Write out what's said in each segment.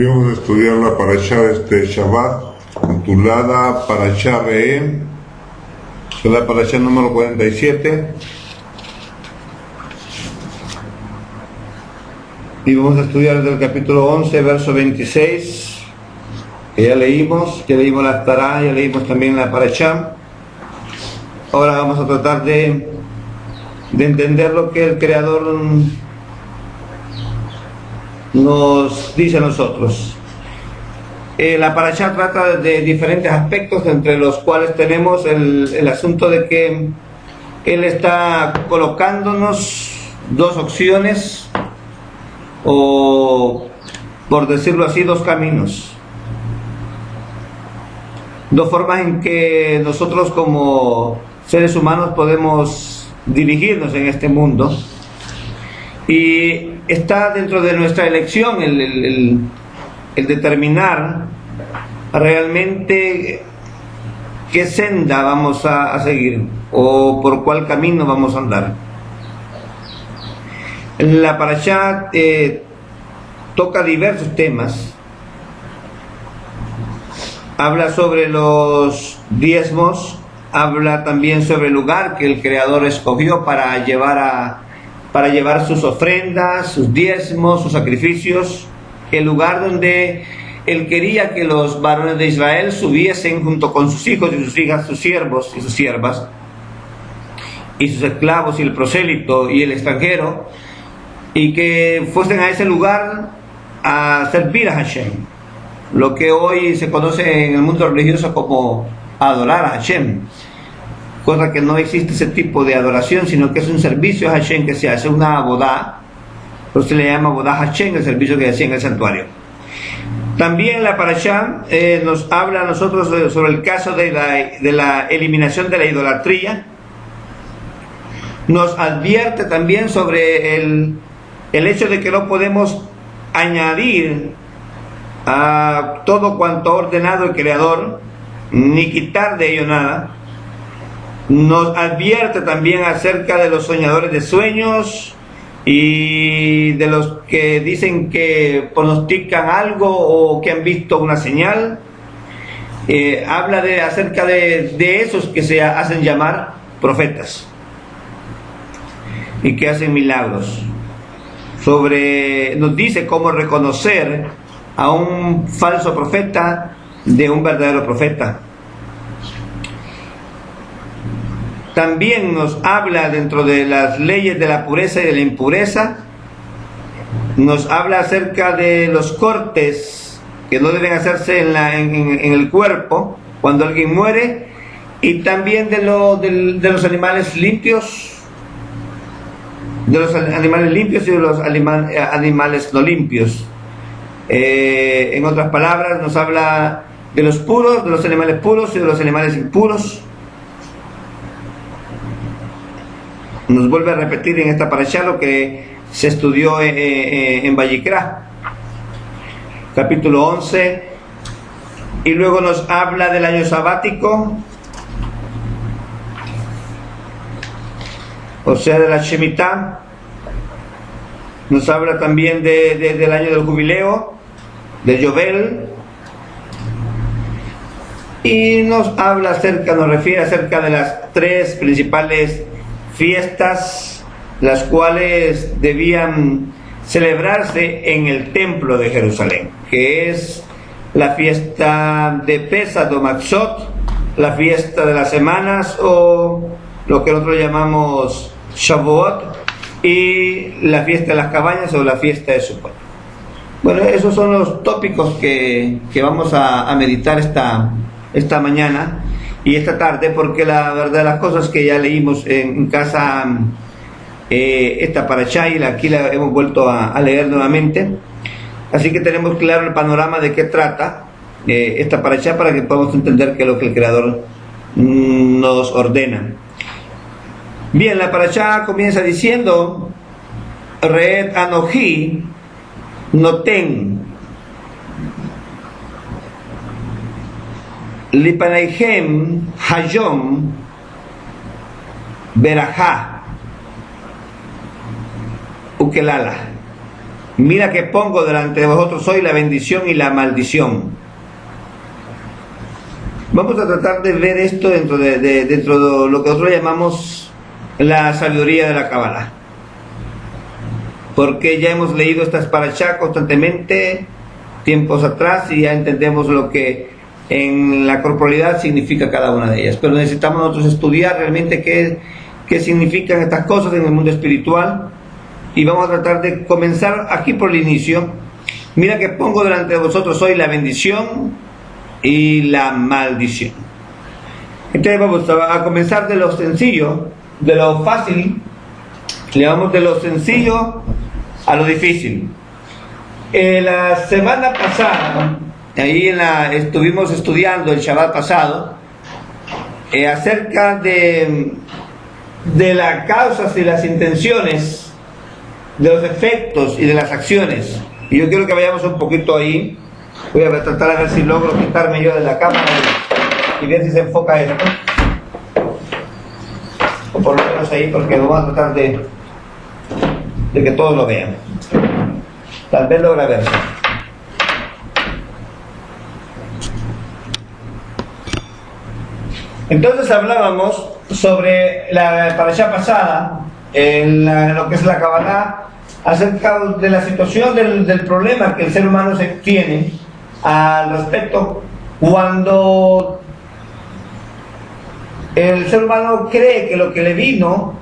Vamos a estudiar la parashá de este Shabbat, titulada Parashá Re'em, es la parashá número 47. Y vamos a estudiar desde el capítulo 11, verso 26, que ya leímos la Tará, ya leímos también la parashá. Ahora vamos a tratar de entender lo que el Creador nos dice a nosotros. La parashá trata de diferentes aspectos, entre los cuales tenemos el asunto de que Él está colocándonos dos opciones, o por decirlo así, dos caminos, dos formas en que nosotros como seres humanos podemos dirigirnos en este mundo. Y está dentro de nuestra elección el determinar realmente qué senda vamos a seguir o por cuál camino vamos a andar. La parashá toca diversos temas. Habla sobre los diezmos, habla también sobre el lugar que el Creador escogió para llevar sus ofrendas, sus diezmos, sus sacrificios, el lugar donde Él quería que los varones de Israel subiesen junto con sus hijos y sus hijas, sus siervos y sus siervas, y sus esclavos y el prosélito y el extranjero, y que fuesen a ese lugar a servir a Hashem, lo que hoy se conoce en el mundo religioso como adorar a Hashem, cosa que no existe ese tipo de adoración, sino que es un servicio a Hashem que se hace, una abodá, por eso se le llama abodá Hashem, el servicio que se hacía en el santuario. También la parashá nos habla a nosotros sobre el caso de la eliminación de la idolatría. Nos advierte también sobre el hecho de que no podemos añadir a todo cuanto ha ordenado el Creador, ni quitar de ello nada. Nos advierte también acerca de los soñadores de sueños y de los que dicen que pronostican algo o que han visto una señal. Habla acerca de esos que se hacen llamar profetas y que hacen milagros. Nos dice cómo reconocer a un falso profeta de un verdadero profeta. También nos habla dentro de las leyes de la pureza y de la impureza. Nos habla acerca de los cortes que no deben hacerse en el cuerpo cuando alguien muere, y también de los animales limpios, y de los animales no limpios. En otras palabras, nos habla de los puros, de los animales puros y de los animales impuros. Nos vuelve a repetir en esta parashá lo que se estudió en Vayikra, capítulo 11, y luego nos habla del año sabático, o sea, de la Shemitah. Nos habla también del año del jubileo, de Yovel, y nos refiere acerca de las tres principales fiestas, las cuales debían celebrarse en el templo de Jerusalén, que es la fiesta de Pesach o Matzot, la fiesta de las semanas, o lo que nosotros llamamos Shavuot, y la fiesta de las cabañas o la fiesta de Sukkot. Bueno, esos son los tópicos que vamos a meditar esta mañana y esta tarde, porque la verdad de las cosas que ya leímos en casa esta parashá, y aquí la hemos vuelto a leer nuevamente, así que tenemos claro el panorama de qué trata esta parashá, para que podamos entender qué es lo que el Creador nos ordena. Bien, la parashá comienza diciendo: Re'et Anoji Noten Lipaneihem Hayom Berajá Ukelala. Mira que pongo delante de vosotros hoy la bendición y la maldición. Vamos a tratar de ver esto dentro de lo que nosotros llamamos la sabiduría de la Kabbalah, porque ya hemos leído estas parashá constantemente tiempos atrás y ya entendemos lo que en la corporalidad significa cada una de ellas, pero necesitamos nosotros estudiar realmente qué significan estas cosas en el mundo espiritual, y vamos a tratar de comenzar aquí por el inicio. Mira que pongo delante de vosotros hoy la bendición y la maldición. Entonces vamos a comenzar de lo sencillo, de lo fácil. Le vamos de lo sencillo a lo difícil. La semana pasada, ahí estuvimos estudiando el Shabbat pasado acerca de las causas y las intenciones, de los efectos y de las acciones. Y yo quiero que vayamos un poquito ahí. Voy a tratar de ver si logro quitarme yo de la cámara y ver si se enfoca esto, o por lo menos ahí, porque vamos a tratar de que todos lo vean. Tal vez logra verse. Entonces hablábamos sobre la parashá pasada, en lo que es la Kabbalah, acerca de la situación del problema que el ser humano tiene al respecto cuando el ser humano cree que lo que le vino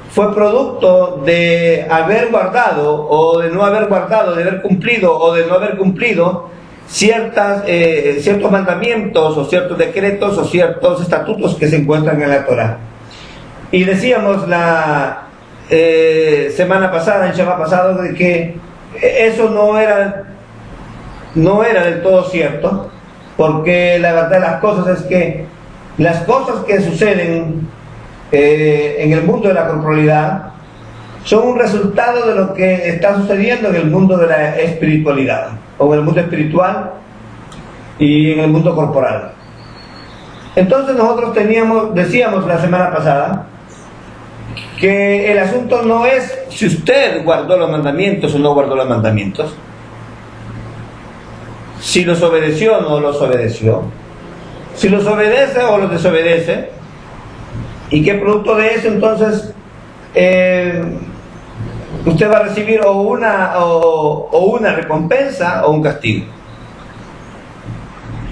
fue producto de haber guardado o de no haber guardado, de haber cumplido o de no haber cumplido ciertos mandamientos o ciertos decretos o ciertos estatutos que se encuentran en la Torah. Y decíamos la semana pasada, el Shabbat pasado, de que eso no era del todo cierto, porque la verdad de las cosas es que las cosas que suceden en el mundo de la corporalidad son un resultado de lo que está sucediendo en el mundo de la espiritualidad, o en el mundo espiritual y en el mundo corporal. Entonces nosotros decíamos la semana pasada que el asunto no es si usted guardó los mandamientos o no guardó los mandamientos, si los obedeció o no los obedeció, si los obedece o los desobedece, y qué producto de eso entonces usted va a recibir o una recompensa o un castigo.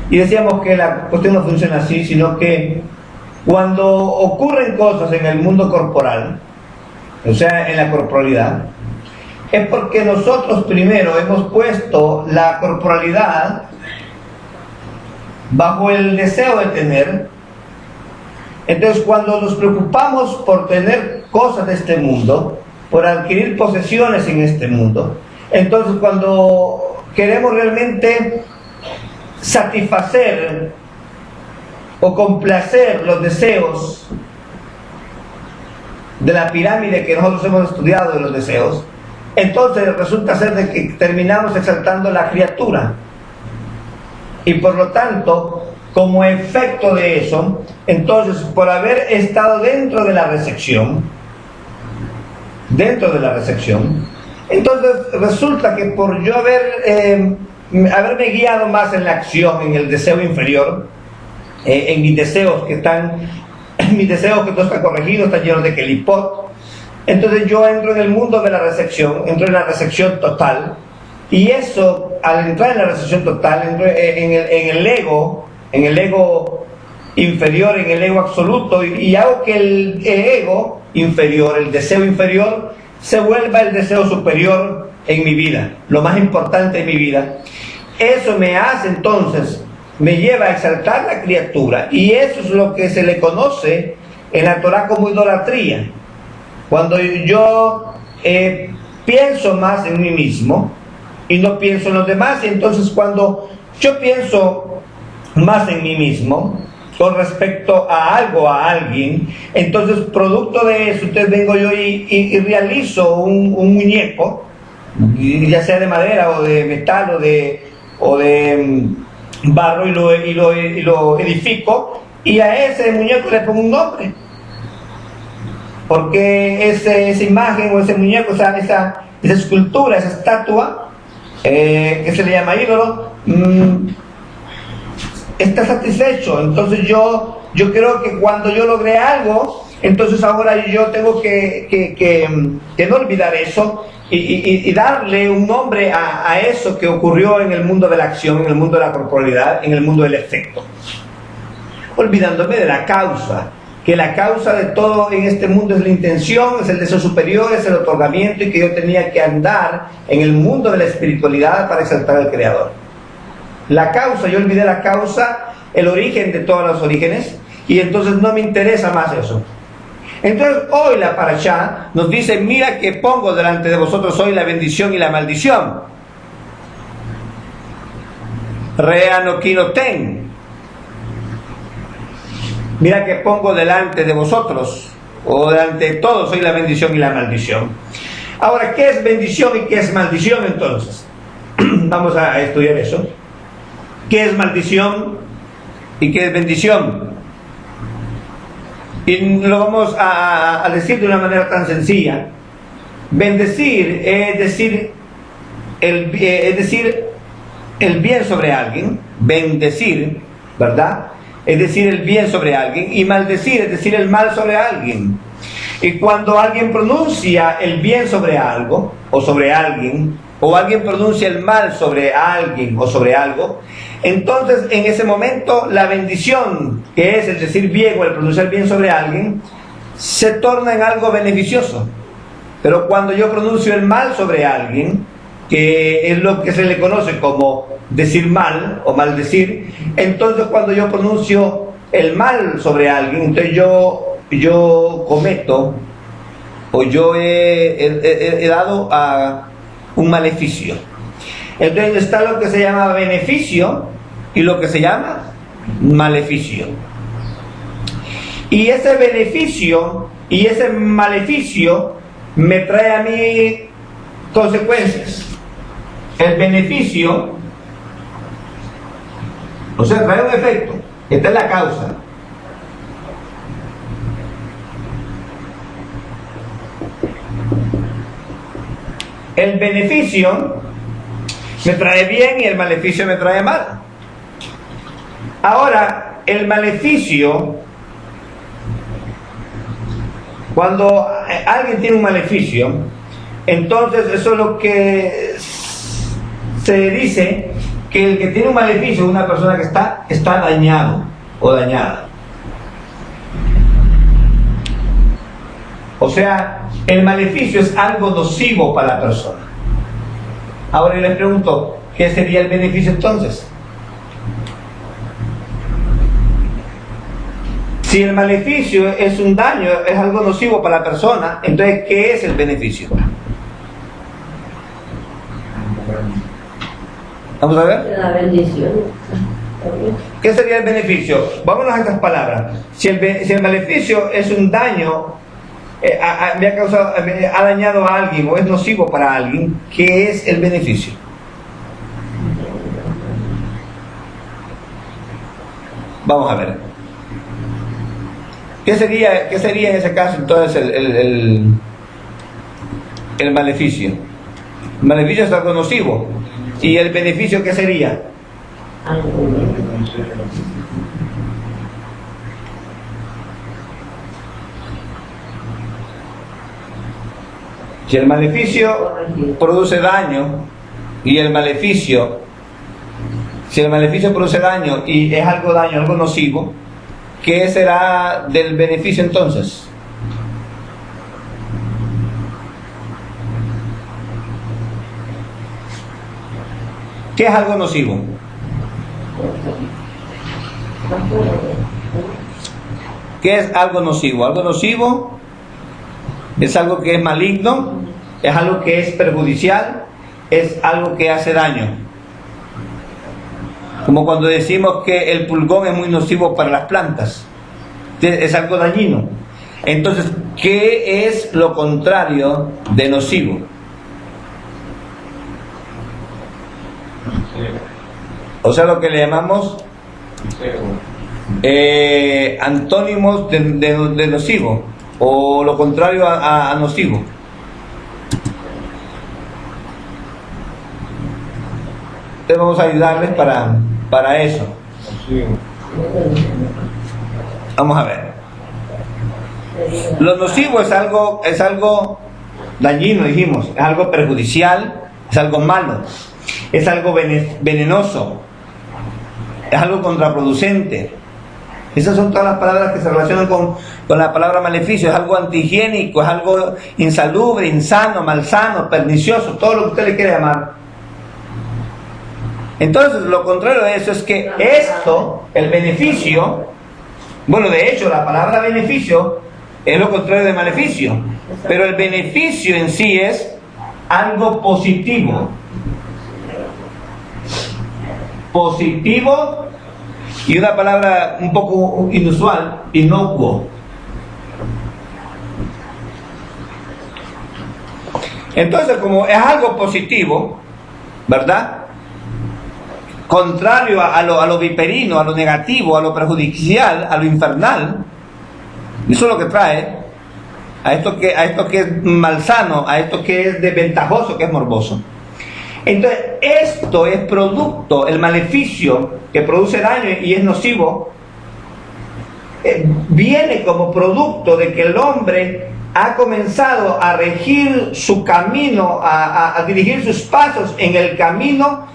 Y decíamos que la cuestión no funciona así, sino que cuando ocurren cosas en el mundo corporal, o sea, en la corporalidad, es porque nosotros primero hemos puesto la corporalidad bajo el deseo de tener. Entonces, cuando nos preocupamos por tener cosas de este mundo, por adquirir posesiones en este mundo, entonces cuando queremos realmente satisfacer o complacer los deseos de la pirámide que nosotros hemos estudiado de los deseos, entonces resulta ser de que terminamos exaltando la criatura, y por lo tanto, como efecto de eso, entonces por haber estado dentro de la recepción, entonces resulta que por yo haberme guiado más en la acción, en el deseo inferior, en mis deseos que no están corregidos, están llenos de kelipot, entonces yo entro en el mundo de la recepción, entro en la recepción total, y eso, al entrar en la recepción total, entro en el ego inferior, en el ego absoluto, y hago que el ego inferior, el deseo inferior, se vuelva el deseo superior en mi vida, lo más importante en mi vida. Eso me hace entonces, me lleva a exaltar la criatura, y eso es lo que se le conoce en la Torah como idolatría. Cuando yo pienso más en mí mismo y no pienso en los demás, y entonces cuando yo pienso más en mí mismo con respecto a algo, a alguien, entonces producto de eso, entonces vengo yo y realizo un muñeco, ya sea de madera o de metal o de barro, y lo edifico, y a ese muñeco le pongo un nombre, porque esa imagen o ese muñeco, esa escultura, esa estatua, ¿qué se le llama ídolo? Está satisfecho. Entonces yo creo que cuando yo logré algo, entonces ahora yo tengo que no olvidar eso y darle un nombre a eso que ocurrió en el mundo de la acción, en el mundo de la corporalidad, en el mundo del efecto, olvidándome de la causa, que la causa de todo en este mundo es la intención, es el deseo superior, es el otorgamiento, y que yo tenía que andar en el mundo de la espiritualidad para exaltar al Creador. La causa, yo olvidé la causa, el origen de todos los orígenes, y entonces no me interesa más eso. Entonces hoy la Parashá nos dice: mira que pongo delante de vosotros hoy la bendición y la maldición. Rea no quinoten. Mira que pongo delante de vosotros, o delante de todos, hoy la bendición y la maldición. Ahora, ¿qué es bendición y qué es maldición entonces? Vamos a estudiar eso. ¿Qué es maldición y qué es bendición? Y lo vamos a decir de una manera tan sencilla. Bendecir es decir el bien sobre alguien. Bendecir, ¿verdad? Es decir el bien sobre alguien. Y maldecir es decir el mal sobre alguien. Y cuando alguien pronuncia el bien sobre algo o sobre alguien, o alguien pronuncia el mal sobre alguien o sobre algo, entonces en ese momento la bendición, que es el decir bien o el pronunciar bien sobre alguien, se torna en algo beneficioso. Pero cuando yo pronuncio el mal sobre alguien, que es lo que se le conoce como decir mal o maldecir, entonces cuando yo pronuncio el mal sobre alguien, entonces yo cometo, o yo he dado a un maleficio. Entonces está lo que se llama beneficio y lo que se llama maleficio. Y ese beneficio y ese maleficio me trae a mí consecuencias. El beneficio, o sea, trae un efecto. Esta es la causa. El beneficio me trae bien y el maleficio me trae mal. Ahora, el maleficio, cuando alguien tiene un maleficio, entonces eso es lo que se dice, que el que tiene un maleficio es una persona que está dañado o dañada. O sea, el maleficio es algo nocivo para la persona. Ahora yo les pregunto, ¿qué sería el beneficio entonces? Si el maleficio es un daño, es algo nocivo para la persona, entonces ¿qué es el beneficio? Vamos a ver. La bendición. ¿Qué sería el beneficio? Vámonos a estas palabras. Si el maleficio es un daño, ha dañado a alguien o es nocivo para alguien, ¿qué es el beneficio? Vamos a ver. ¿Qué sería en ese caso entonces el maleficio? El maleficio es algo nocivo. ¿Y el beneficio qué sería? Si el maleficio produce daño y el maleficio, si el maleficio produce daño y es algo daño, algo nocivo, ¿qué será del beneficio entonces? ¿Qué es algo nocivo? ¿Qué es algo nocivo? Algo nocivo es algo que es maligno, es algo que es perjudicial, es algo que hace daño. Como cuando decimos que el pulgón es muy nocivo para las plantas, es algo dañino. Entonces, ¿qué es lo contrario de nocivo? O sea, lo que le llamamos antónimos de nocivo, o lo contrario a nocivo. Entonces vamos a ayudarles para eso. Vamos a ver. Lo nocivo es algo dañino, dijimos, es algo perjudicial, es algo malo, es algo venenoso, es algo contraproducente. Esas son todas las palabras que se relacionan con la palabra maleficio. Es algo antihigiénico, es algo insalubre, insano, malsano, pernicioso, todo lo que usted le quiera llamar. Entonces, lo contrario de eso es que esto, el beneficio, bueno, de hecho, la palabra beneficio es lo contrario de maleficio, pero el beneficio en sí es algo positivo. Positivo y una palabra un poco inusual, inocuo. Entonces, como es algo positivo, ¿verdad? Contrario a lo viperino, a lo negativo, a lo perjudicial, a lo infernal, eso es lo que trae a esto que es malsano, a esto que es desventajoso, que es morboso. Entonces, esto es producto, el maleficio que produce daño y es nocivo, viene como producto de que el hombre ha comenzado a regir su camino, a dirigir sus pasos en el camino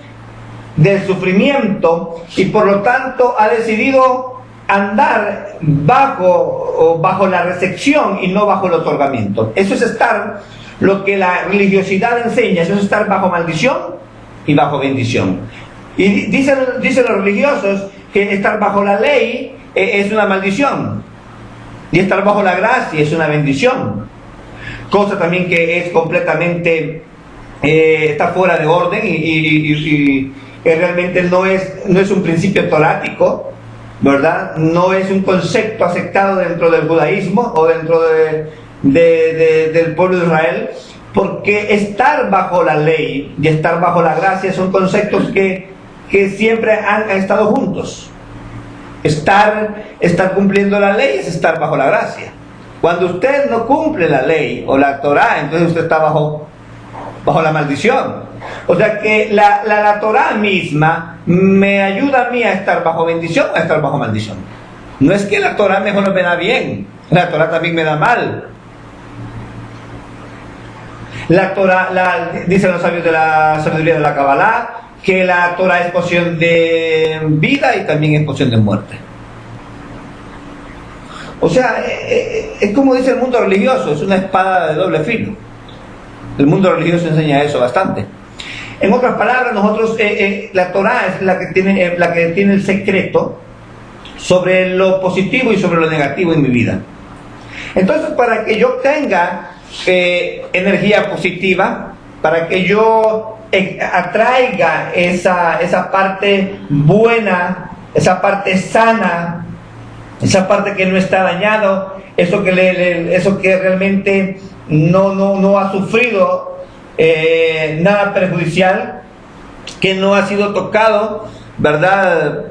del sufrimiento, y por lo tanto ha decidido andar bajo la recepción y no bajo el otorgamiento. Eso es estar, lo que la religiosidad enseña, eso es estar bajo maldición y bajo bendición. Y dicen los religiosos que estar bajo la ley es una maldición y estar bajo la gracia es una bendición, cosa también que es completamente está fuera de orden y realmente no es un principio torático, ¿verdad? No es un concepto aceptado dentro del judaísmo o dentro del pueblo de Israel, porque estar bajo la ley y estar bajo la gracia son conceptos que siempre han estado juntos. Estar cumpliendo la ley es estar bajo la gracia. Cuando usted no cumple la ley o la Torá, entonces usted está bajo la maldición. O sea que la Torá misma me ayuda a mí a estar bajo bendición o a estar bajo maldición. No es que la Torá mejor no me da bien, la Torá también me da mal. La Torá, dicen los sabios de la sabiduría de la Kabbalah, que la Torá es porción de vida y también es porción de muerte. O sea, es como dice el mundo religioso, es una espada de doble filo. El mundo religioso enseña eso bastante. En otras palabras, nosotros, la Torá es la que tiene el secreto sobre lo positivo y sobre lo negativo en mi vida. Entonces, para que yo tenga energía positiva, para que yo atraiga esa parte buena, esa parte sana, esa parte que no está dañado, eso que realmente no ha sufrido nada perjudicial, que no ha sido tocado, ¿verdad?,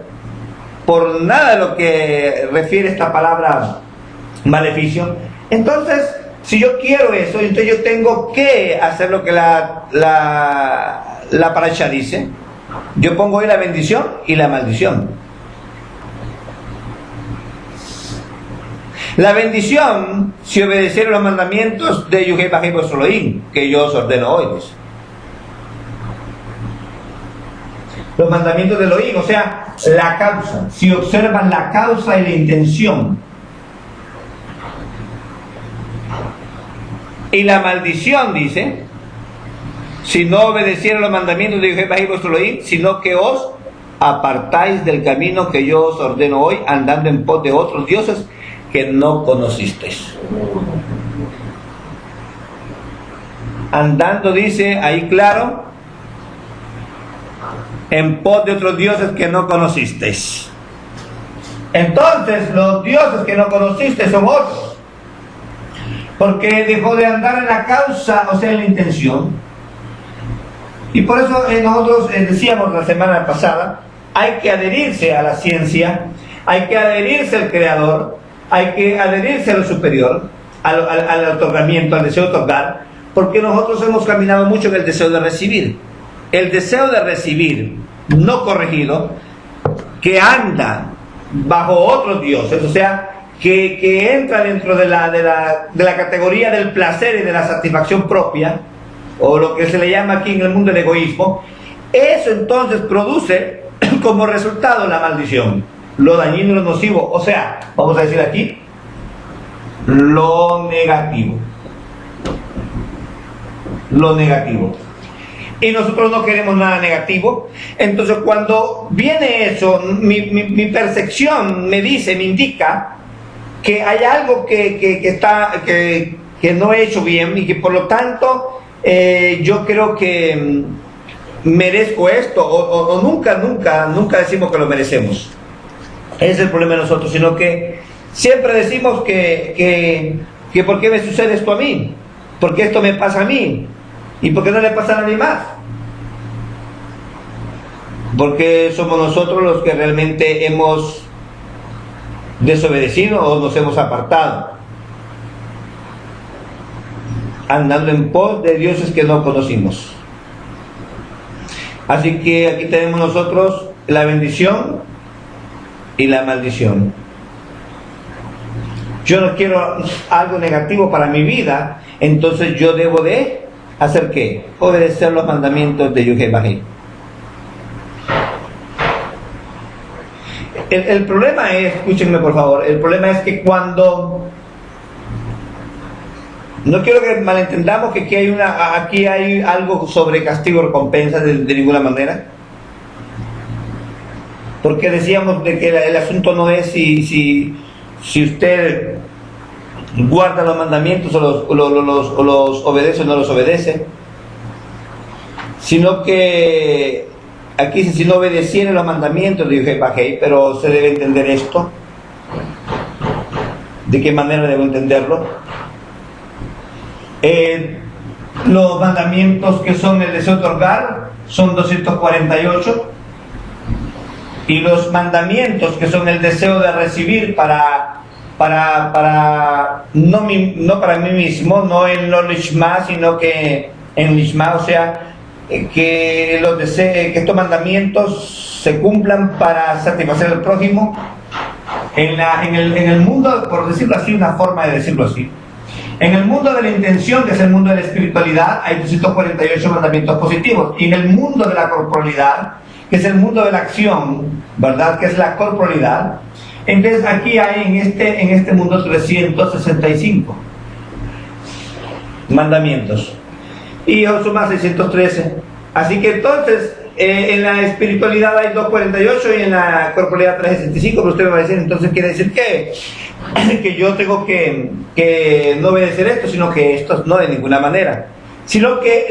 por nada de lo que refiere esta palabra maleficio. Entonces, si yo quiero eso, entonces yo tengo que hacer lo que la parasha dice. Yo pongo ahí la bendición y la maldición. La bendición, si obedecieron los mandamientos de Yuhei Bajei vuestro Elohim, que yo os ordeno hoy, dice. Los mandamientos de Elohim, o sea, la causa. Si observan la causa y la intención. Y la maldición, dice, si no obedecieron los mandamientos de Yuhei Bajei vuestro Elohim, sino que os apartáis del camino que yo os ordeno hoy, andando en pos de otros dioses que no conocisteis. Andando, dice ahí claro, en pos de otros dioses que no conocisteis. Entonces, los dioses que no conocisteis son otros, porque dejó de andar en la causa, o sea, en la intención. Y por eso nosotros decíamos la semana pasada, hay que adherirse a la ciencia, hay que adherirse al Creador, hay que adherirse a lo superior, al otorgamiento, al deseo de otorgar, porque nosotros hemos caminado mucho en el deseo de recibir. El deseo de recibir no corregido, que anda bajo otros dioses, o sea, que entra dentro de la categoría del placer y de la satisfacción propia, o lo que se le llama aquí en el mundo el egoísmo, eso entonces produce como resultado la maldición, lo dañino y lo nocivo, o sea, vamos a decir aquí, lo negativo. Lo negativo. Y nosotros no queremos nada negativo. Entonces cuando viene eso, mi percepción me dice, me indica que hay algo que no he hecho bien y que por lo tanto yo creo que merezco esto, o nunca decimos que lo merecemos. Ese es el problema de nosotros, sino que siempre decimos que ¿por qué me sucede esto a mí? ¿Por qué esto me pasa a mí? ¿Y por qué no le pasa a nadie más? Porque somos nosotros los que realmente hemos desobedecido o nos hemos apartado, andando en pos de dioses que no conocimos. Así que aquí tenemos nosotros la bendición y la maldición. Yo no quiero algo negativo para mi vida, entonces yo debo de ¿hacer qué? Obedecer los mandamientos de Yuhei. El problema es, escúchenme por favor, el problema es que cuando, no quiero que malentendamos que aquí hay algo sobre castigo o recompensa de ninguna manera, porque decíamos de que el asunto no es si usted guarda los mandamientos o los obedece o no los obedece, sino que aquí dice si no obedeciera los mandamientos de Yuhei, pero se debe entender esto. ¿De qué manera debo entenderlo? Los mandamientos que son el deseo de otorgar son 248, y los mandamientos que son el deseo de recibir no para mí mismo, no en lo lishma, sino que en lishma, o sea, que estos mandamientos se cumplan para satisfacer al prójimo en el mundo, por decirlo así, una forma de decirlo así. En el mundo de la intención, que es el mundo de la espiritualidad, hay 248 mandamientos positivos, y en el mundo de la corporalidad, que es el mundo de la acción, ¿verdad?, que es la corporalidad, entonces aquí hay en este mundo 365 mandamientos, y suma 613. Así que entonces en la espiritualidad hay 248 y en la corporalidad 365. Pero usted me va a decir, entonces quiere decir que yo tengo que no obedecer esto, sino que esto no, de ninguna manera, sino que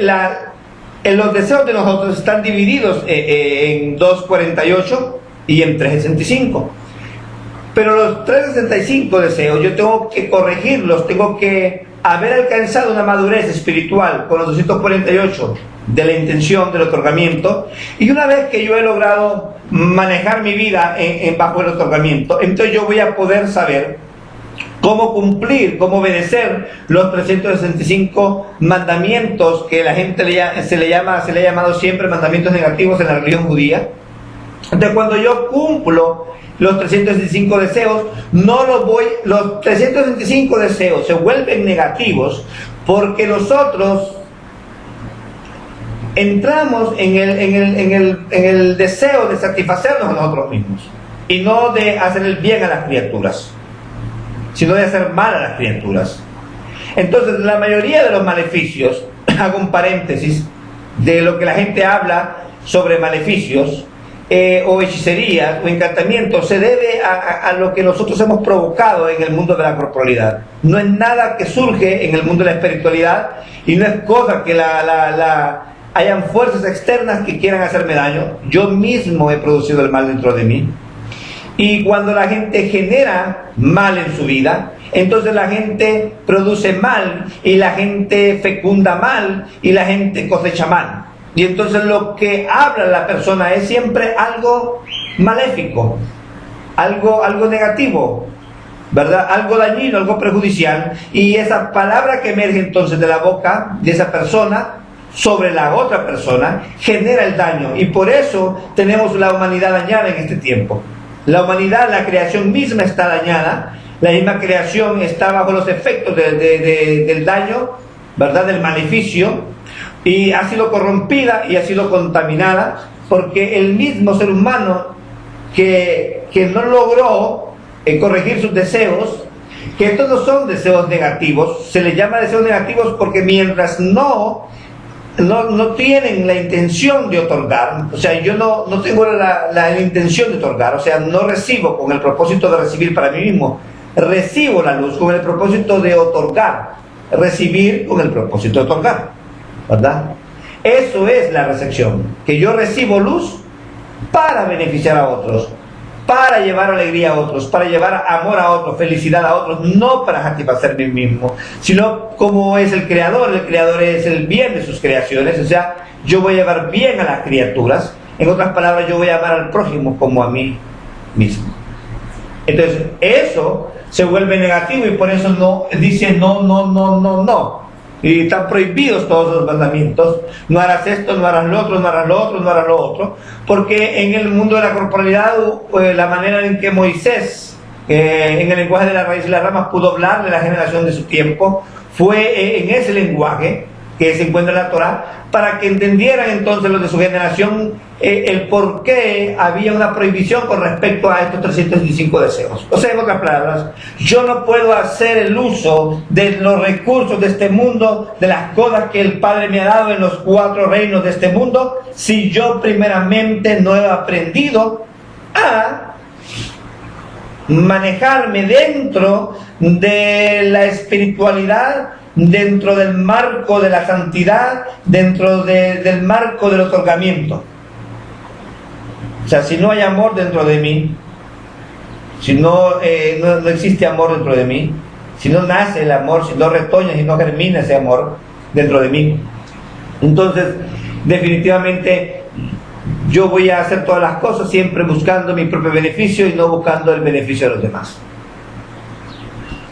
los deseos de nosotros están divididos en 248 y en 365. Pero los 365 deseos yo tengo que corregirlos, tengo que haber alcanzado una madurez espiritual con los 248 de la intención del otorgamiento, y una vez que yo he logrado manejar mi vida bajo el otorgamiento, entonces yo voy a poder saber cómo cumplir, cómo obedecer los 365 mandamientos que la gente se le ha llamado siempre mandamientos negativos en la religión judía. Entonces cuando yo cumplo los 365 deseos, los 365 deseos se vuelven negativos porque nosotros entramos en el deseo de satisfacernos a nosotros mismos, y no de hacer el bien a las criaturas, sino de hacer mal a las criaturas. Entonces la mayoría de los maleficios, hago un paréntesis de lo que la gente habla sobre maleficios, o hechicerías o encantamientos, se debe a lo que nosotros hemos provocado en el mundo de la corporalidad. No es nada que surge en el mundo de la espiritualidad, y no es cosa que hayan fuerzas externas que quieran hacerme daño. Yo mismo he producido el mal dentro de mí. Y cuando la gente genera mal en su vida, entonces la gente produce mal, y la gente fecunda mal, y la gente cosecha mal. Y entonces lo que habla la persona es siempre algo maléfico, algo negativo, ¿verdad? Algo dañino, algo perjudicial. Y esa palabra que emerge entonces de la boca de esa persona sobre la otra persona, genera el daño. Y por eso tenemos la humanidad dañada en este tiempo. La humanidad, la creación misma está dañada. La misma creación está bajo los efectos del daño, ¿verdad? Del maleficio. Y ha sido corrompida y ha sido contaminada porque el mismo ser humano que no logró corregir sus deseos, que todos son deseos negativos, se les llama deseos negativos porque mientras no tienen la intención de otorgar, o sea, yo no tengo la intención de otorgar, o sea, no recibo con el propósito de recibir para mí mismo, recibo la luz con el propósito de otorgar, recibir con el propósito de otorgar, ¿verdad? Eso es la recepción, que yo recibo luz para beneficiar a otros, para llevar alegría a otros, para llevar amor a otros, felicidad a otros, no para satisfacerme mismo, sino como es el creador es el bien de sus creaciones, o sea, yo voy a llevar bien a las criaturas, en otras palabras, yo voy a amar al prójimo como a mí mismo. Entonces, eso se vuelve negativo y por eso no dice no. Y están prohibidos todos los mandamientos. No harás esto, no harás lo otro, no harás lo otro, no harás lo otro. Porque en el mundo de la corporalidad, la manera en que Moisés, en el lenguaje de la raíz y las ramas, pudo hablar de la generación de su tiempo, fue en ese lenguaje que se encuentra en la Torá, para que entendieran entonces los de su generación el por qué había una prohibición con respecto a estos 365 deseos. O sea, en otras palabras, yo no puedo hacer el uso de los recursos de este mundo, de las cosas que el Padre me ha dado en los 4 reinos de este mundo, si yo primeramente no he aprendido a manejarme dentro de la espiritualidad, dentro del marco de la santidad, dentro del marco del otorgamiento. O sea, si no hay amor dentro de mí, si no existe amor dentro de mí, si no nace el amor, si no retoña, si no germina ese amor dentro de mí, entonces definitivamente yo voy a hacer todas las cosas siempre buscando mi propio beneficio y no buscando el beneficio de los demás.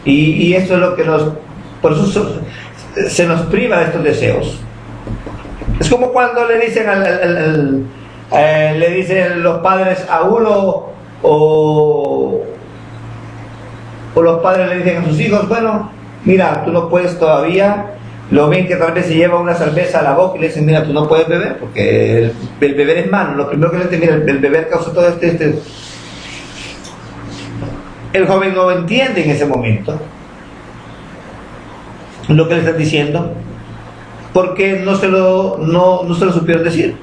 Y eso es lo que por eso se nos priva de estos deseos. Es como cuando le dicen le dicen los padres a uno, o los padres le dicen a sus hijos, bueno, mira, tú no puedes todavía. Lo ven que tal vez se lleva una cerveza a la boca y le dicen, mira, tú no puedes beber porque el beber es malo. Lo primero que le dicen, mira, el beber causa todo El joven no entiende en ese momento lo que le están diciendo, porque no se lo supieron decir.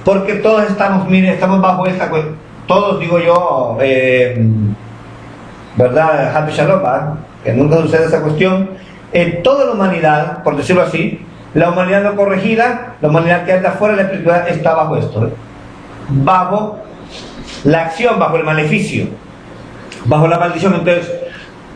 Porque todos estamos, miren, estamos bajo esta cuestión, todos, digo yo, ¿verdad? Happy Shalom, que nunca sucede esa cuestión. En toda la humanidad, por decirlo así, la humanidad no corregida, la humanidad que anda fuera de la espiritualidad, está bajo esto, bajo la acción, bajo el maleficio, bajo la maldición. Entonces,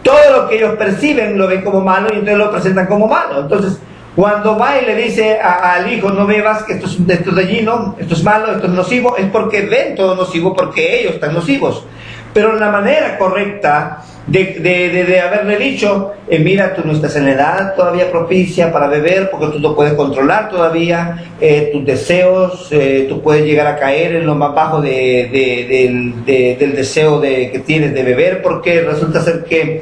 todo lo que ellos perciben lo ven como malo y entonces lo presentan como malo. Entonces, cuando va y le dice al hijo, no bebas, que esto es dañino, esto es malo, esto es nocivo, es porque ven todo nocivo, porque ellos están nocivos. Pero la manera correcta de haberle dicho, mira, tú no estás en la edad todavía propicia para beber, porque tú no puedes controlar todavía tus deseos, tú puedes llegar a caer en lo más bajo del deseo que tienes de beber, porque resulta ser que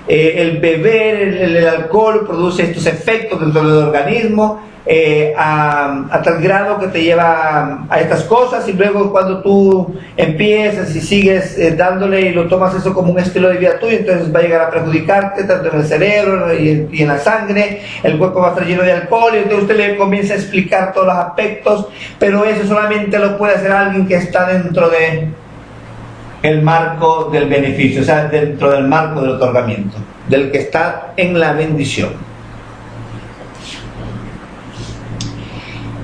el beber, el alcohol produce estos efectos dentro del organismo, a tal grado que te lleva a estas cosas, y luego cuando tú empiezas y sigues dándole y lo tomas eso como un estilo de vida tuyo, entonces va a llegar a perjudicarte tanto en el cerebro y en la sangre, el cuerpo va a estar lleno de alcohol, y entonces usted le comienza a explicar todos los aspectos, pero eso solamente lo puede hacer alguien que está dentro de el marco del beneficio, o sea, dentro del marco del otorgamiento, del que está en la bendición.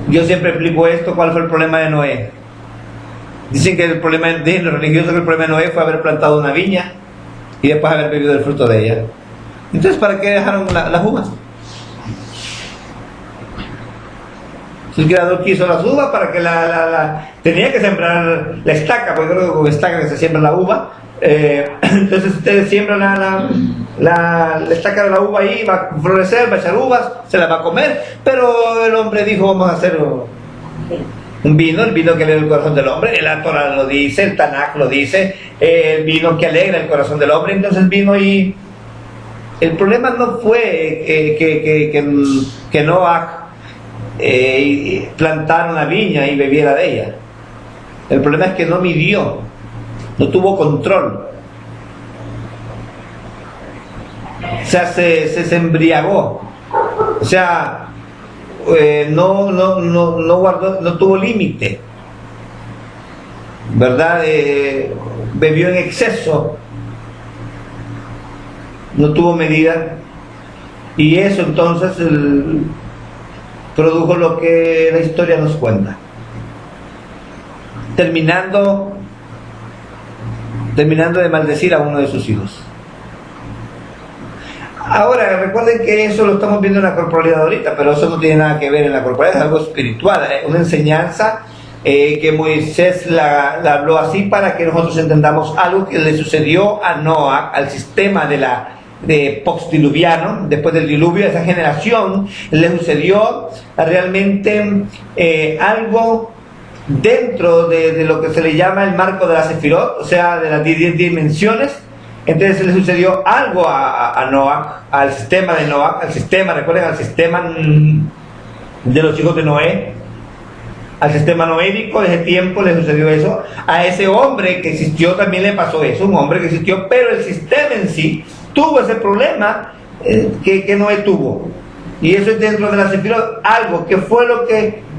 Yo siempre explico esto. ¿Cuál fue el problema de Noé? Dicen que el problema de los religiosos, que el problema de Noé fue haber plantado una viña y después haber bebido el fruto de ella. Entonces, ¿para qué dejaron las uvas? El creador quiso las uvas para que tenía que sembrar la estaca, porque creo que con estaca que se siembra la uva, Entonces ustedes siembran la estaca de la uva ahí, va a florecer, va a echar uvas, se la va a comer, pero el hombre dijo, vamos a hacer un vino, el vino que alegra el corazón del hombre, el Torah lo dice, el Tanaj lo dice, el vino que alegra el corazón del hombre. Entonces vino y el problema no fue que Noah plantara una viña y bebiera de ella. El problema es que no midió, no tuvo control. O sea, se embriagó. O sea, no guardó, no tuvo límite, ¿verdad? Bebió en exceso, no tuvo medida, y eso entonces produjo lo que la historia nos cuenta, terminando de maldecir a uno de sus hijos. Ahora, recuerden que eso lo estamos viendo en la corporalidad ahorita, pero eso no tiene nada que ver en la corporalidad, es algo espiritual, una enseñanza que Moisés la habló así para que nosotros entendamos algo que le sucedió a Noah, al sistema de postdiluviano, después del diluvio, a esa generación, le sucedió realmente algo dentro de lo que se le llama el marco de la Sefirot, o sea, de las 10 dimensiones. Entonces le sucedió algo a Noah, al sistema de Noah, recuerden, al sistema de los hijos de Noé, al sistema noédico de ese tiempo le sucedió eso. A ese hombre que existió también le pasó eso, un hombre que existió, pero el sistema en sí tuvo ese problema que Noé tuvo. Y eso es dentro de la Sefirot, algo que fue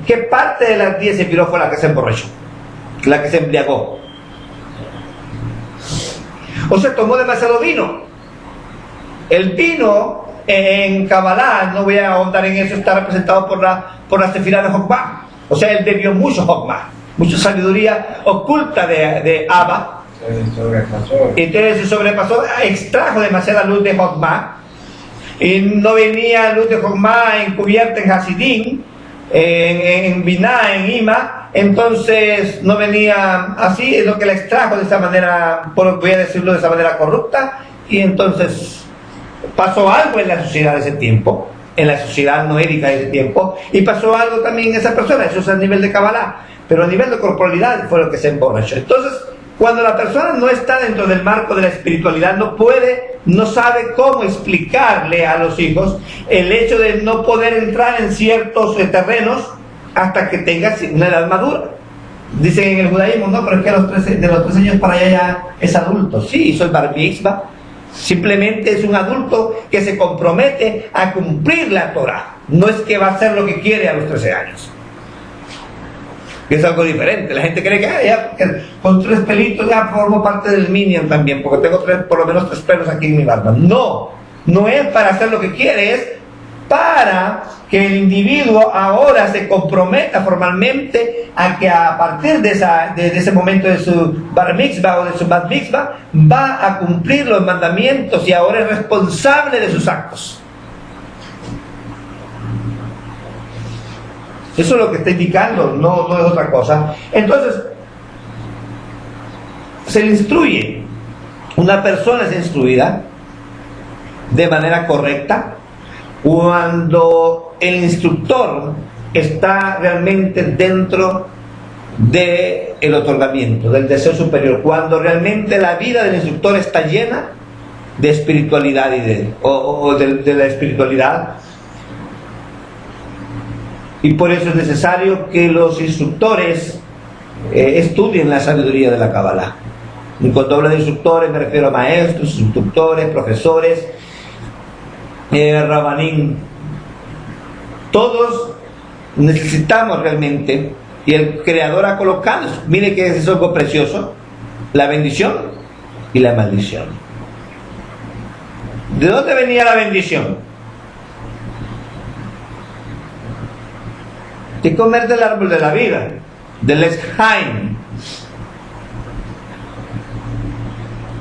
¿qué parte de las 10 Sefirot fue la que se emborrachó? La que se embriagó. O se tomó demasiado vino. El vino en Kabbalah, no voy a ahondar en eso, está representado por la Sefirá de Jokmah. O sea, él bebió mucho Jokmah, mucha sabiduría oculta de Abba. Entonces se sobrepasó, extrajo demasiada luz de Jokmah. Y no venía luz de Jokmah encubierta en Hasidim, en Binah, en Ima. Entonces no venía así, es lo que la extrajo de esa manera, voy a decirlo de esa manera corrupta, y entonces pasó algo en la sociedad de ese tiempo, en la sociedad noédica de ese tiempo, y pasó algo también en esa persona. Eso es a nivel de Kabbalah, pero a nivel de corporalidad fue lo que se emborrachó. Entonces, cuando la persona no está dentro del marco de la espiritualidad, no sabe cómo explicarle a los hijos el hecho de no poder entrar en ciertos terrenos hasta que tengas una edad madura. Dicen en el judaísmo, no, pero es que de los 3 años para allá ya es adulto. Sí, hizo el bar mitzvah. Simplemente es un adulto que se compromete a cumplir la Torah. No es que va a hacer lo que quiere a los 13 años. Es algo diferente. La gente cree que con 3 pelitos ya formo parte del minion también, porque tengo por lo menos 3 pelos aquí en mi barba. No es para hacer lo que quiere, es para que el individuo ahora se comprometa formalmente a que a partir de ese momento de su bar mitzvah o de su bat mitzvah va a cumplir los mandamientos y ahora es responsable de sus actos. Eso es lo que está indicando, no es otra cosa. Entonces, se le instruye, una persona es instruida de manera correcta cuando el instructor está realmente dentro del otorgamiento, del deseo superior, cuando realmente la vida del instructor está llena de espiritualidad y de la espiritualidad. Y por eso es necesario que los instructores estudien la sabiduría de la Kabbalah. Y cuando hablo de instructores me refiero a maestros, instructores, profesores, Rabanín. Todos necesitamos realmente, y el Creador ha colocado, mire que es algo precioso, la bendición y la maldición. ¿De dónde venía la bendición? De comer del árbol de la vida, del Eshaim.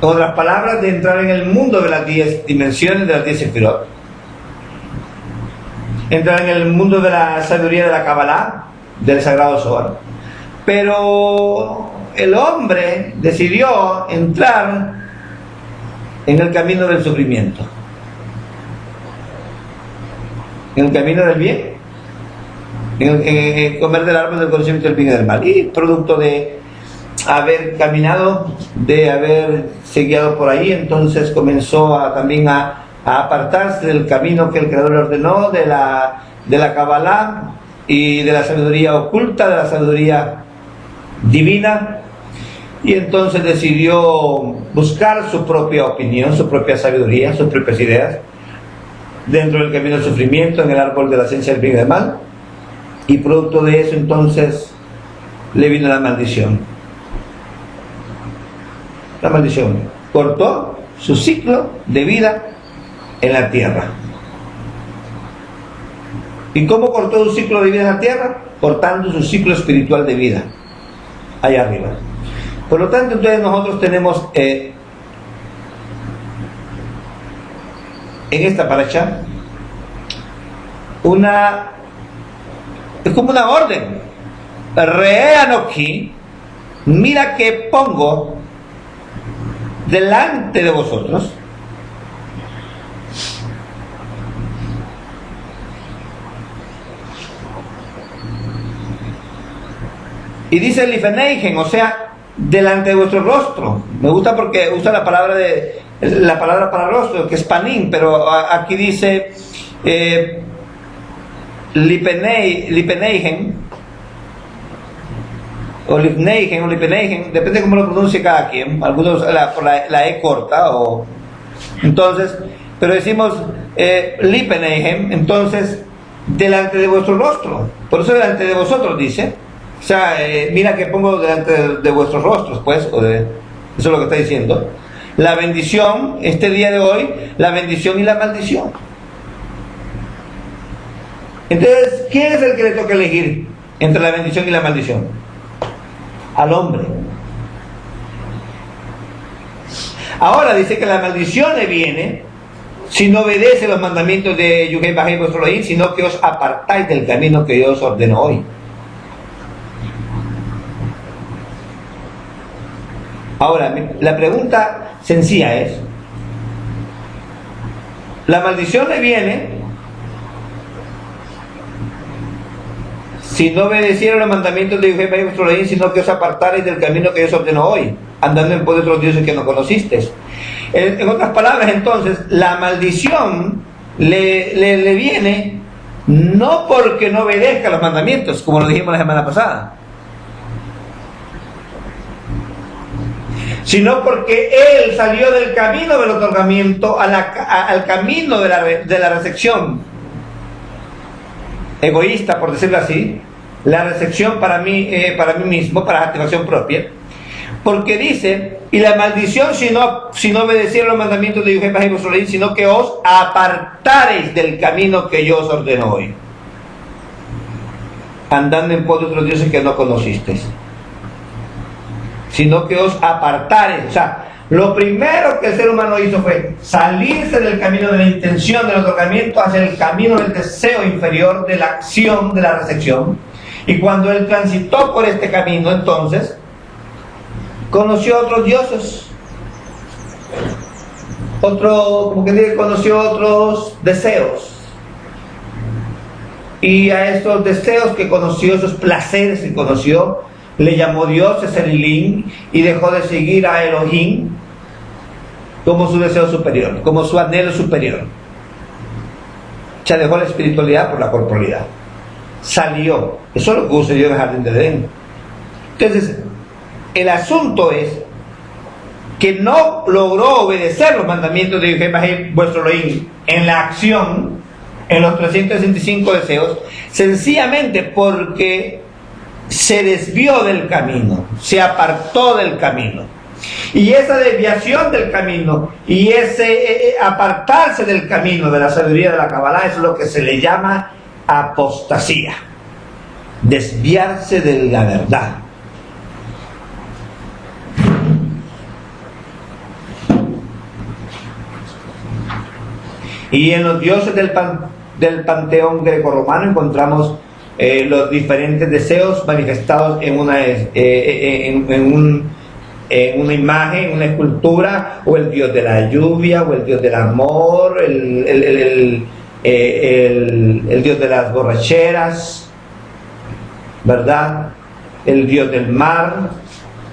Otras palabras, de entrar en el mundo de las 10 dimensiones, de las 10 Sefirot. Entrar en el mundo de la sabiduría de la Kabbalah, del Sagrado Zohar. Pero el hombre decidió entrar en el camino del sufrimiento, en el camino del bien, en comer del árbol del conocimiento del bien y del mal, y producto de haber caminado, de haber seguido por ahí, entonces comenzó también a apartarse del camino que el Creador le ordenó, de la Kabbalah y de la sabiduría oculta, de la sabiduría divina, y entonces decidió buscar su propia opinión, su propia sabiduría, sus propias ideas dentro del camino del sufrimiento, en el árbol de la ciencia del bien y del mal, y producto de eso entonces le vino la maldición. La maldición cortó su ciclo de vida en la tierra. ¿Y cómo cortó su ciclo de vida en la tierra? Cortando su ciclo espiritual de vida allá arriba. Por lo tanto, entonces nosotros tenemos en esta paracha es como una orden. Re Anoki, mira que pongo delante de vosotros y dice Lifeneigen, o sea, delante de vuestro rostro. Me gusta porque usa la palabra para rostro, que es panim, pero aquí dice Lifeneigen o Lifeneigen, depende de cómo lo pronuncie cada quien. Algunos por la E corta, entonces, pero decimos Lifeneigen, entonces delante de vuestro rostro. Por eso delante de vosotros dice. O sea, mira que pongo delante de vuestros rostros, pues, eso es lo que está diciendo. La bendición, este día de hoy, la bendición y la maldición. Entonces, ¿quién es el que le toca elegir entre la bendición y la maldición? Al hombre. Ahora dice que la maldición le viene si no obedece los mandamientos de Yuhei Bajei vuestro Elohim, sino que os apartáis del camino que yo os ordeno hoy. Ahora, la pregunta sencilla es, la maldición le viene si no obedecieron los mandamientos de Yuhei vuestro Elohim, sino que os apartaréis del camino que yo os ordeno hoy, andando en pos de otros dioses que no conocisteis. En otras palabras, entonces, la maldición le viene no porque no obedezca los mandamientos, como lo dijimos la semana pasada, sino porque él salió del camino del otorgamiento al camino de la recepción egoísta, por decirlo así, la recepción para mí mismo, para activación propia, porque dice, y la maldición si no obedecieron los mandamientos de Yuhei Bajei vuestro Elohim, sino que os apartareis del camino que yo os ordeno hoy, andando en pos de otros dioses que no conocisteis. Sino que os apartareis. O sea, lo primero que el ser humano hizo fue salirse del camino de la intención del otorgamiento hacia el camino del deseo inferior, de la acción, de la recepción. Y cuando él transitó por este camino, entonces conoció otros dioses, conoció otros deseos, y a estos deseos que conoció, esos placeres que conoció, le llamó Dios, es el Elohim, y dejó de seguir a Elohim como su deseo superior, como su anhelo superior. Se dejó la espiritualidad por la corporalidad, salió. Eso es lo que sucedió en el jardín de Edén. Entonces, el asunto es que no logró obedecer los mandamientos de Yuhei Bajei vuestro Elohim en la acción, en los 365 deseos, sencillamente porque se desvió del camino, se apartó del camino. Y esa desviación del camino y ese apartarse del camino de la sabiduría de la Kabbalah es lo que se le llama apostasía, desviarse de la verdad. Y en los dioses del panteón grecorromano encontramos los diferentes deseos manifestados en una imagen, una escultura, o el dios de la lluvia, o el dios del amor, el dios de las borracheras, ¿verdad? El dios del mar,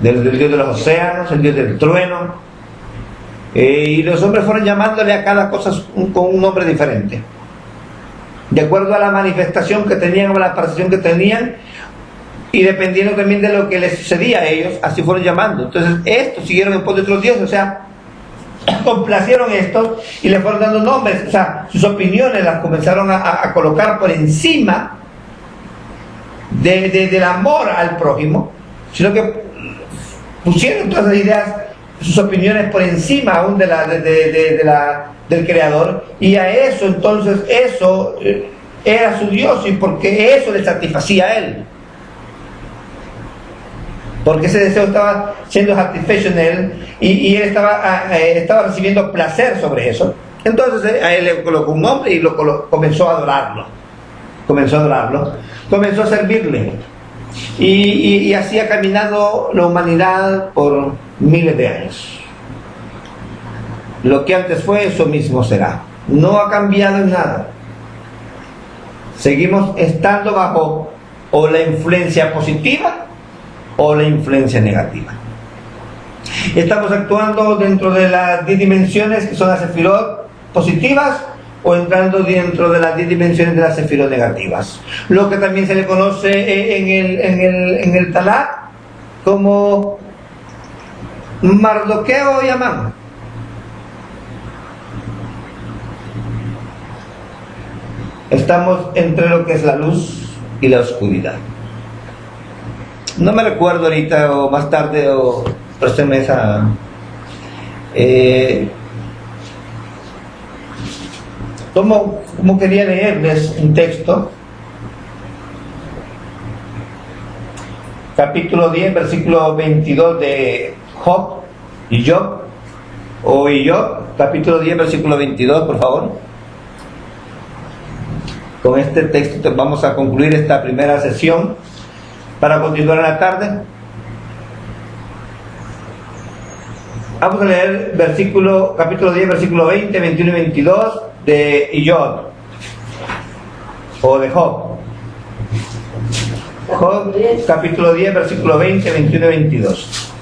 del dios de los océanos, el dios del trueno. Y los hombres fueron llamándole a cada cosa con un nombre diferente, de acuerdo a la manifestación que tenían o la percepción que tenían, y dependiendo también de lo que les sucedía a ellos, así fueron llamando. Entonces estos siguieron en pos de otros dioses, o sea, complacieron estos y le fueron dando nombres, o sea, sus opiniones las comenzaron a colocar por encima del amor al prójimo, sino que pusieron todas las ideas, sus opiniones por encima aún del Creador, y a eso entonces, eso era su Dios, y porque eso le satisfacía a él, porque ese deseo estaba siendo satisfecho en él, y él estaba recibiendo placer sobre eso. Entonces a él le colocó un nombre y comenzó a adorarlo, comenzó a servirle, y así ha caminado la humanidad por miles de años. Lo que antes fue, eso mismo será. No ha cambiado en nada. Seguimos estando bajo o la influencia positiva o la influencia negativa. Estamos actuando dentro de las 10 dimensiones que son las sefirot positivas, o entrando dentro de las 10 dimensiones de las sefirot negativas, lo que también se le conoce en el Tanaj como Mardoqueo y Amán. Estamos entre lo que es la luz y la oscuridad. No me recuerdo ahorita, o más tarde, o présteme esa como quería leerles un texto, capítulo 10, versículo 22 de Job, capítulo 10, versículo 22, por favor. Con este texto vamos a concluir esta primera sesión para continuar en la tarde. Vamos a leer capítulo 10, versículo 20, 21 y 22 de Job, o de Job. Job, capítulo 10, versículo 20, 21 y 22.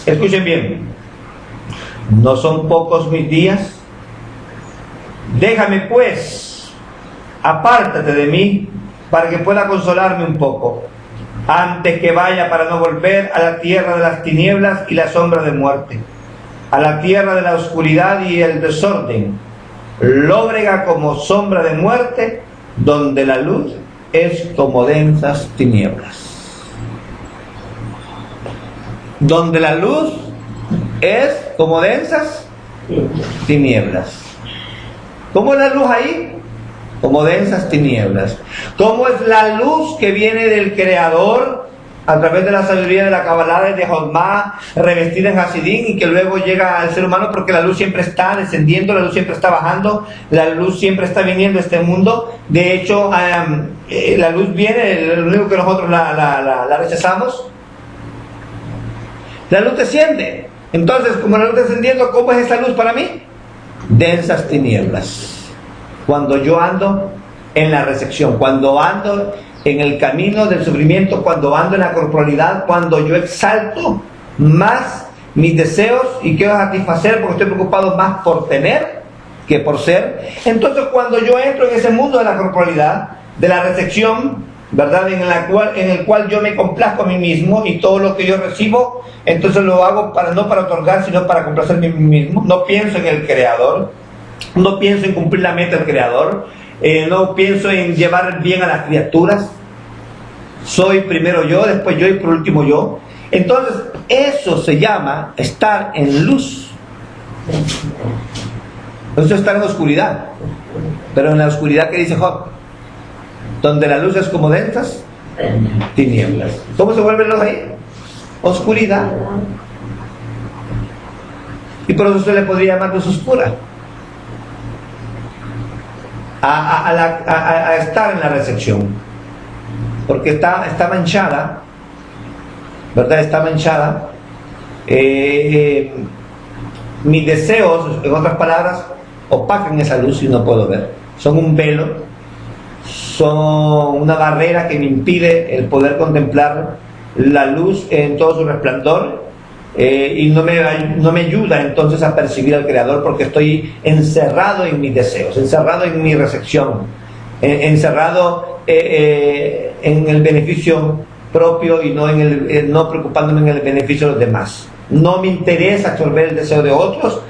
Escuchen bien. ¿No son pocos mis días? Déjame pues, apártate de mí, para que pueda consolarme un poco, antes que vaya para no volver a la tierra de las tinieblas y la sombra de muerte, a la tierra de la oscuridad y el desorden, lóbrega como sombra de muerte, donde la luz es como densas tinieblas. Donde la luz es como densas tinieblas. ¿Cómo es la luz ahí? Como densas tinieblas. ¿Cómo es la luz que viene del Creador a través de la sabiduría de la Kabbalah, de Jodmá, revestida en Hasidín, y que luego llega al ser humano? Porque la luz siempre está descendiendo, la luz siempre está bajando, la luz siempre está viniendo a este mundo. De hecho, la luz viene, lo único que nosotros la rechazamos. La luz desciende. Entonces, como la luz descendiendo, ¿cómo es esa luz para mí? Densas tinieblas. Cuando yo ando en la recepción, cuando ando en el camino del sufrimiento, cuando ando en la corporalidad, cuando yo exalto más mis deseos y quiero satisfacer porque estoy preocupado más por tener que por ser, entonces cuando yo entro en ese mundo de la corporalidad, de la recepción, ¿verdad? En el cual yo me complazco a mí mismo, y todo lo que yo recibo, entonces lo hago no para otorgar, sino para complacerme a mí mismo. No pienso en el Creador, no pienso en cumplir la meta del Creador, no pienso en llevar bien a las criaturas. Soy primero yo, después yo y por último yo. Entonces eso se llama estar en luz. Eso es estar en oscuridad. Pero en la oscuridad, ¿qué dice Job? Donde la luz es como densas tinieblas. ¿Cómo se vuelve la luz ahí? Oscuridad. Y por eso se le podría llamar luz oscura. a estar en la recepción, porque está manchada, ¿verdad? Está manchada. Mis deseos, en otras palabras, opacan esa luz y no puedo ver. Son un velo, son una barrera que me impide el poder contemplar la luz en todo su resplandor, y no me ayuda entonces a percibir al Creador, porque estoy encerrado en mis deseos, encerrado en mi recepción, encerrado en el beneficio propio y no preocupándome en el beneficio de los demás. No me interesa absorber el deseo de otros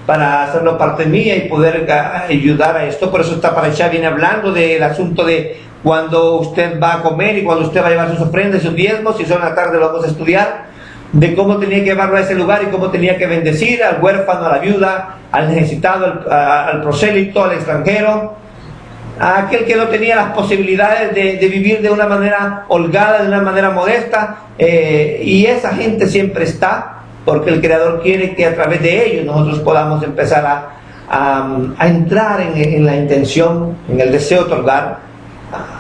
para hacerlo parte mía y poder ayudar a esto. Por eso esta parashá viene hablando del asunto de cuando usted va a comer y cuando usted va a llevar sus ofrendas y sus diezmos, y son la tarde lo vamos a estudiar, de cómo tenía que llevarlo a ese lugar y cómo tenía que bendecir al huérfano, a la viuda, al necesitado, al prosélito, al extranjero, a aquel que no tenía las posibilidades de vivir de una manera holgada, de una manera modesta, y esa gente siempre está, porque el Creador quiere que a través de ellos nosotros podamos empezar a entrar en la intención, en el deseo de otorgar,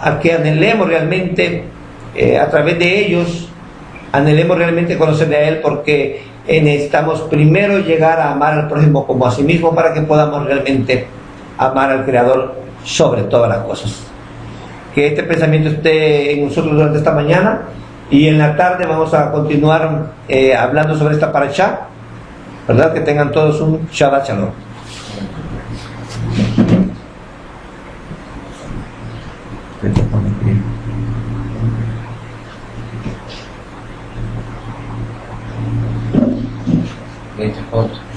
a que anhelemos realmente, a través de ellos, anhelemos realmente conocerle a Él, porque necesitamos primero llegar a amar al prójimo como a sí mismo para que podamos realmente amar al Creador sobre todas las cosas. Que este pensamiento esté en nosotros durante esta mañana, y en la tarde vamos a continuar hablando sobre esta parashá, ¿verdad? Que tengan todos un Shabbat Shalom. Foto.